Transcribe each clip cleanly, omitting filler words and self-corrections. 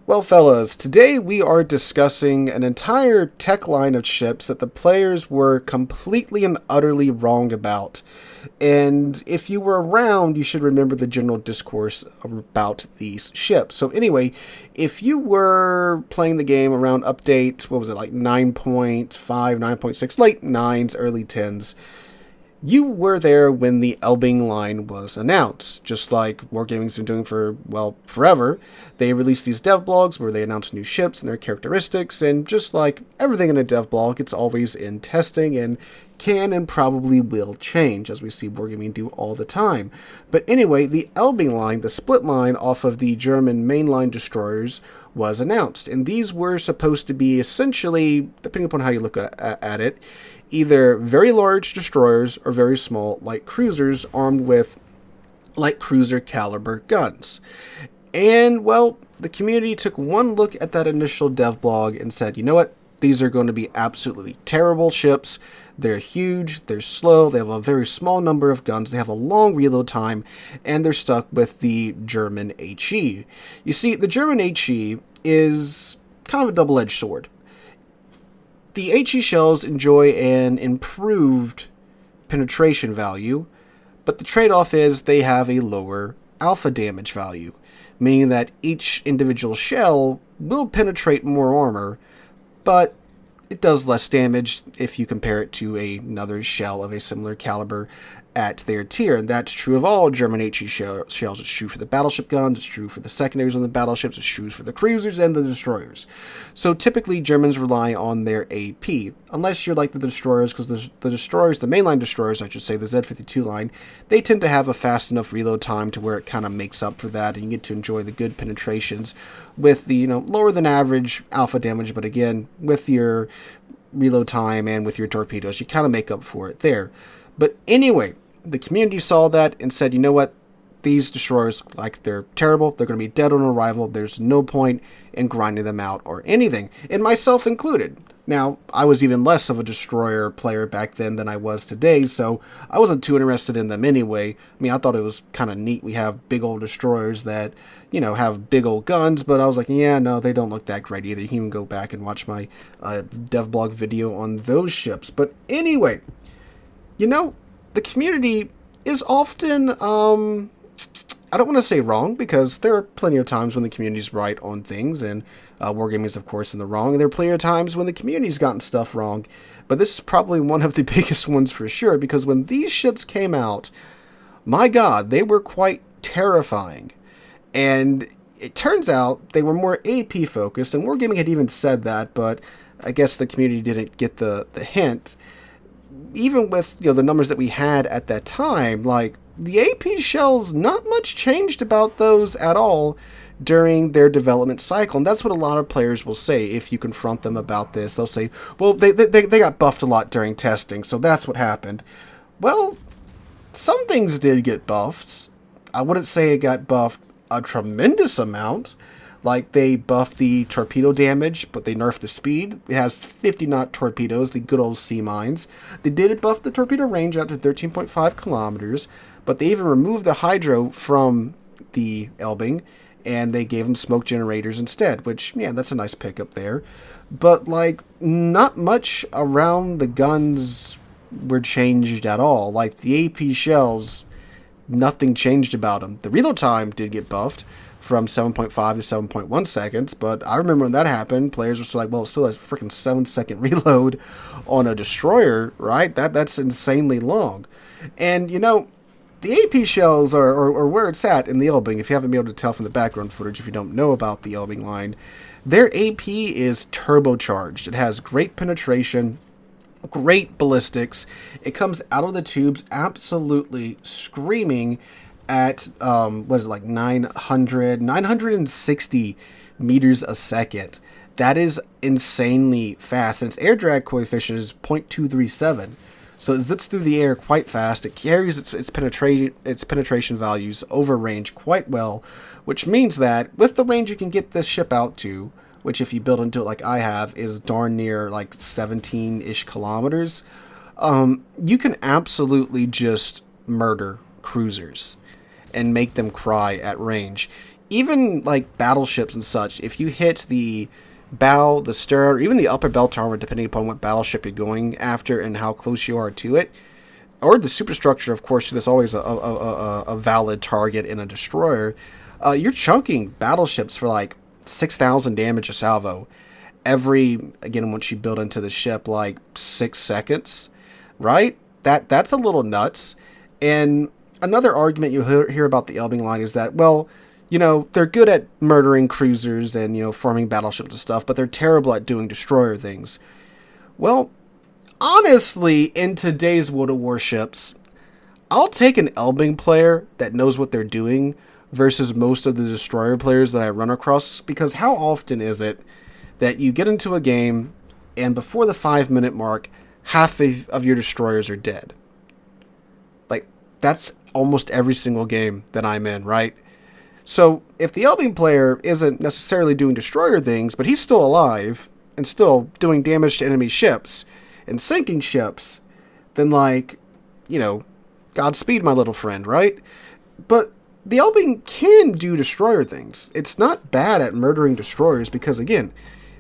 Well, fellas, today we are discussing an entire tech line of ships that the players were completely and utterly wrong about. And if you were around, you should remember the general discourse about these ships. So anyway, if you were playing the game around update, what was it, like 9.5, 9.6, late 9s, early 10s, you were there when the Elbing line was announced, just like Wargaming's been doing for, well, forever. They released these dev blogs where they announce new ships and their characteristics, and just like everything in a dev blog, it's always in testing and can and probably will change, as we see Wargaming do all the time. But anyway, the Elbing line, the split line off of the German mainline destroyers, was announced, and these were supposed to be essentially, depending upon how you look at it, either very large destroyers or very small light cruisers armed with light cruiser caliber guns. And, well, the community took one look at that initial dev blog and said, you know what, these are going to be absolutely terrible ships. They're huge, they're slow, they have a very small number of guns, they have a long reload time, and they're stuck with the German HE. You see, the German HE is kind of a double-edged sword. The HE shells enjoy an improved penetration value, but the trade-off is they have a lower alpha damage value, meaning that each individual shell will penetrate more armor, but it does less damage if you compare it to another shell of a similar caliber at their tier. And that's true of all German HE shells. It's true for the battleship guns, it's true for the secondaries on the battleships, it's true for the cruisers and the destroyers. So typically Germans rely on their AP, unless you're like the destroyers, because the destroyers, the mainline destroyers, I should say, the Z-52 line, they tend to have a fast enough reload time to where it kind of makes up for that, and you get to enjoy the good penetrations with the, lower than average alpha damage, but again, with your reload time and with your torpedoes, you kind of make up for it there. But anyway, the community saw that and said, you know what, these destroyers, like, they're terrible, they're going to be dead on arrival, there's no point in grinding them out or anything, and myself included. Now, I was even less of a destroyer player back then than I was today, so I wasn't too interested in them anyway. I mean, I thought it was kind of neat. We have big old destroyers that, have big old guns, but I was like, yeah, no, they don't look that great either. You can even go back and watch my devblog video on those ships. But anyway, the community is often, I don't want to say wrong, because there are plenty of times when the community's right on things, and Wargaming is, of course, in the wrong, and there are plenty of times when the community's gotten stuff wrong. But this is probably one of the biggest ones for sure, because when these ships came out, my god, they were quite terrifying. And it turns out they were more AP focused, and Wargaming had even said that, but I guess the community didn't get the hint. Even with the numbers that we had at that time, like, the AP shells, not much changed about those at all during their development cycle. And that's what a lot of players will say if you confront them about this. They'll say, well, they got buffed a lot during testing, so that's what happened. Well, some things did get buffed. I wouldn't say it got buffed a tremendous amount. Like, they buffed the torpedo damage, but they nerfed the speed. It has 50-knot torpedoes, the good old sea mines. They did buff the torpedo range out to 13.5 kilometers, but they even removed the hydro from the Elbing, and they gave them smoke generators instead, which, yeah, that's a nice pickup there. But, like, not much around the guns were changed at all. Like, the AP shells, nothing changed about them. The reload time did get buffed from 7.5 to 7.1 seconds, but I remember when that happened, players were still like, well, it still has a freaking 7-second reload on a destroyer, right? That's insanely long. And, the AP shells are where it's at in the Elbing. If you haven't been able to tell from the background footage, if you don't know about the Elbing line, their AP is turbocharged. It has great penetration, great ballistics. It comes out of the tubes absolutely screaming at, 960 meters a second. That is insanely fast. And its air drag coefficient is 0.237. So it zips through the air quite fast. It carries its penetration values over range quite well, which means that with the range you can get this ship out to, which if you build into it like I have, is darn near like 17-ish kilometers, you can absolutely just murder cruisers and make them cry at range. even like battleships and such, if you hit the bow, the stern, or even the upper bell tower, depending upon what battleship you're going after and how close you are to it, or the superstructure, of course, there's always a valid target in a destroyer. You're chunking battleships for like 6,000 damage a salvo every, again, once you build into the ship, like 6 seconds, right? That's a little nuts. And another argument you hear about the Elbing line is that, well, you know, they're good at murdering cruisers and, you know, forming battleships and stuff, but they're terrible at doing destroyer things. Well, honestly, in today's World of Warships, I'll take an Elbing player that knows what they're doing versus most of the destroyer players that I run across, because how often is it that you get into a game and before the 5-minute mark, half of your destroyers are dead? Like, that's almost every single game that I'm in, right? So if the Elbing player isn't necessarily doing destroyer things, but he's still alive and still doing damage to enemy ships and sinking ships, then, like, you know, Godspeed, my little friend, right? But the Elbing can do destroyer things. It's not bad at murdering destroyers because, again,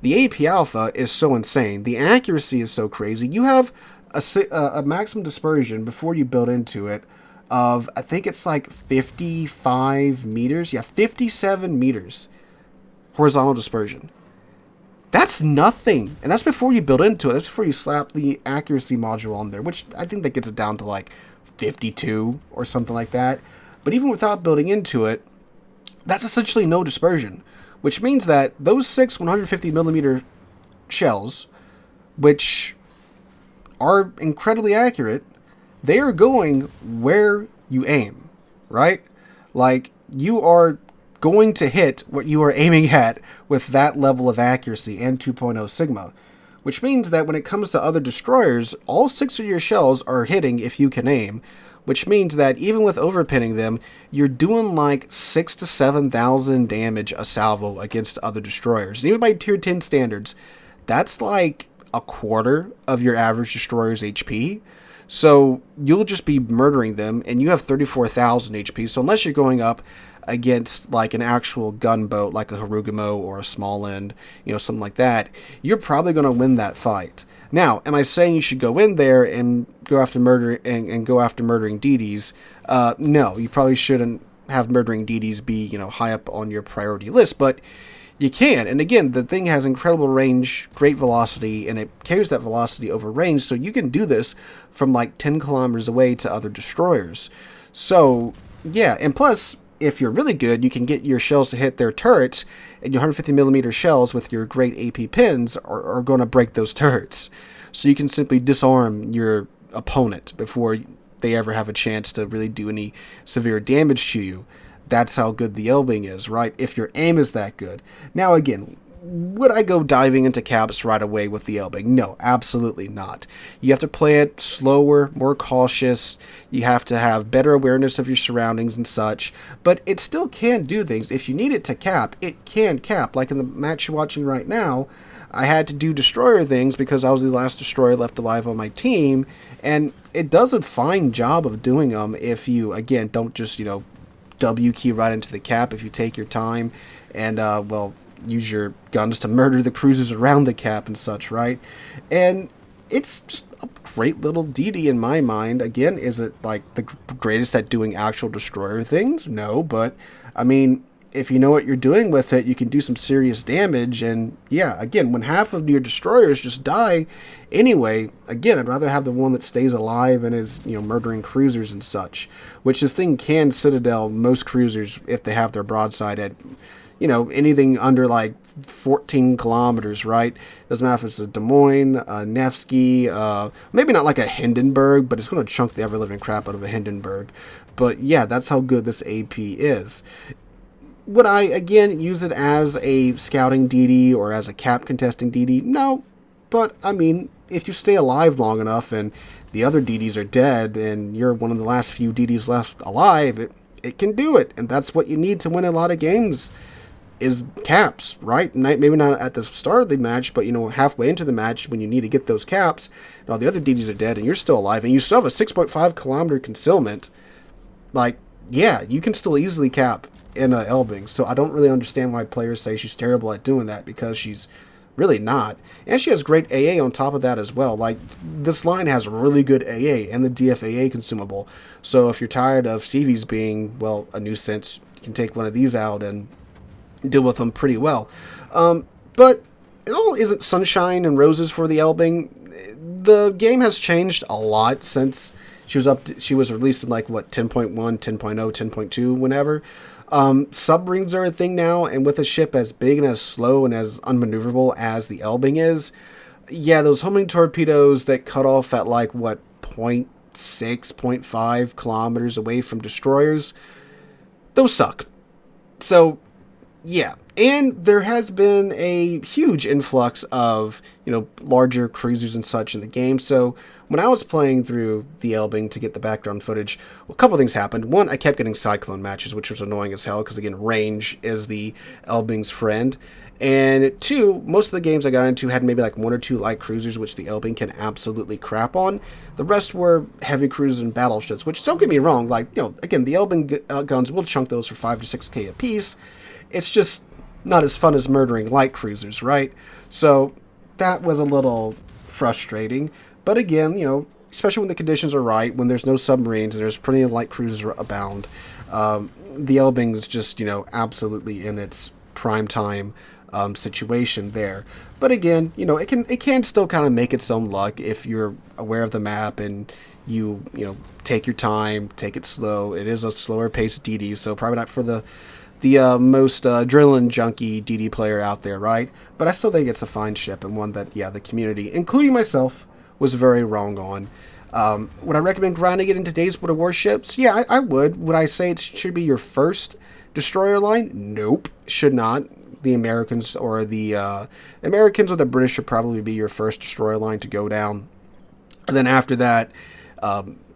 the AP Alpha is so insane. The accuracy is so crazy. You have a maximum dispersion before you build into it of, I think it's like 55 meters. Yeah, 57 meters horizontal dispersion. That's nothing. And that's before you build into it. That's before you slap the accuracy module on there, which I think that gets it down to like 52 or something like that. But even without building into it, that's essentially no dispersion, which means that those 6 150 millimeter shells, which are incredibly accurate, they are going where you aim, right? Like, you are going to hit what you are aiming at with that level of accuracy and 2.0 Sigma, which means that when it comes to other destroyers, all 6 of your shells are hitting if you can aim, which means that even with overpinning them, you're doing like 6,000 to 7,000 damage a salvo against other destroyers. And even by tier 10 standards, that's like a quarter of your average destroyer's HP. So you'll just be murdering them, and you have 34,000 HP. So unless you're going up against like an actual gunboat, like a Harugamo or a Small End, you know, something like that, you're probably going to win that fight. Now, am I saying you should go in there and go after murdering DDs? No, you probably shouldn't have murdering DDs be, you know, high up on your priority list, but you can. And again, the thing has incredible range, great velocity, and it carries that velocity over range, so you can do this from like 10 kilometers away to other destroyers. So, yeah, and plus, if you're really good, you can get your shells to hit their turrets, and your 150 millimeter shells with your great AP pins are going to break those turrets. So you can simply disarm your opponent before they ever have a chance to really do any severe damage to you. That's how good the Elbing is, right? If your aim is that good. Now, again, would I go diving into caps right away with the Elbing? No, absolutely not. You have to play it slower, more cautious. You have to have better awareness of your surroundings and such. But it still can do things. If you need it to cap, it can cap. Like in the match you're watching right now, I had to do destroyer things because I was the last destroyer left alive on my team. And it does a fine job of doing them if you, again, don't just, you know, W key right into the cap. If you take your time and, well, use your guns to murder the cruisers around the cap and such, right? And it's just a great little DD in my mind. Again, is it like the greatest at doing actual destroyer things? No, but I mean, if you know what you're doing with it, you can do some serious damage. And yeah, again, when half of your destroyers just die anyway, again, I'd rather have the one that stays alive and is, you know, murdering cruisers and such, which this thing can Citadel most cruisers if they have their broadside at, you know, anything under like 14 kilometers, right? Doesn't matter if it's a Des Moines, a Nevsky, maybe not like a Hindenburg, but it's going to chunk the ever-living crap out of a Hindenburg. But yeah, that's how good this AP is. Would I, again, use it as a scouting DD or as a cap contesting DD? No. But, I mean, if you stay alive long enough and the other DDs are dead and you're one of the last few DDs left alive, it can do it. And that's what you need to win a lot of games, is caps, right? Maybe not at the start of the match, but, you know, halfway into the match when you need to get those caps, and all the other DDs are dead and you're still alive and you still have a 6.5 kilometer concealment. Like, yeah, you can still easily cap in Elbing. So I don't really understand why players say she's terrible at doing that, because she's really not. And she has great AA on top of that as well. Like, this line has really good AA and the DFAA consumable. So if you're tired of CVs being, well, a nuisance, you can take one of these out and deal with them pretty well. But it all isn't sunshine and roses for the Elbing. The game has changed a lot since she was released in, like, what, 10.1, 10.0, 10.2, whenever. Submarines are a thing now, and with a ship as big and as slow and as unmaneuverable as the Elbing is, yeah, those homing torpedoes that cut off at, like, what, 0.6, 0.5 kilometers away from destroyers, those suck. So, yeah. And there has been a huge influx of, larger cruisers and such in the game. So when I was playing through the Elbing to get the background footage, a couple things happened. One, I kept getting cyclone matches, which was annoying as hell, because again, range is the Elbing's friend. And two, most of the games I got into had maybe like one or two light cruisers, which the Elbing can absolutely crap on. The rest were heavy cruisers and battleships, which, don't get me wrong, like, again, the Elbing guns will chunk those for 5 to 6K a piece. It's just not as fun as murdering light cruisers, right? So that was a little frustrating. But again, especially when the conditions are right, when there's no submarines and there's plenty of light cruisers abound, the Elbing's just, absolutely in its prime time situation there. But again, it can still kind of make its own luck if you're aware of the map and you take your time, take it slow. It is a slower paced DD, so probably not for the most adrenaline junkie DD player out there, right? But I still think it's a fine ship, and one that, the community, including myself, was very wrong on. Would I recommend grinding it in today's World of Warships? Yeah, I would. Would I say it should be your first destroyer line? Nope, should not. The Americans or the British should probably be your first destroyer line to go down. And then after that,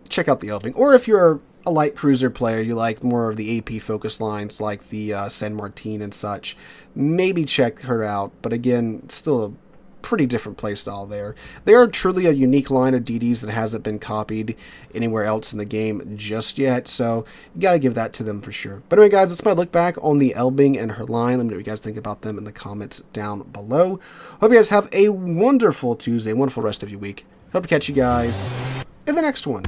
check out the Elbing. Or if you're a light cruiser player, you like more of the AP focus lines like the San Martin and such, maybe check her out. But again, still a pretty different playstyle there. They are truly a unique line of DDs that hasn't been copied anywhere else in the game just yet, so you gotta give that to them for sure. But anyway, guys, that's my look back on the Elbing and her line. Let me know what you guys think about them in the comments down below. Hope you guys have a wonderful Tuesday, wonderful rest of your week. Hope to catch you guys in the next one.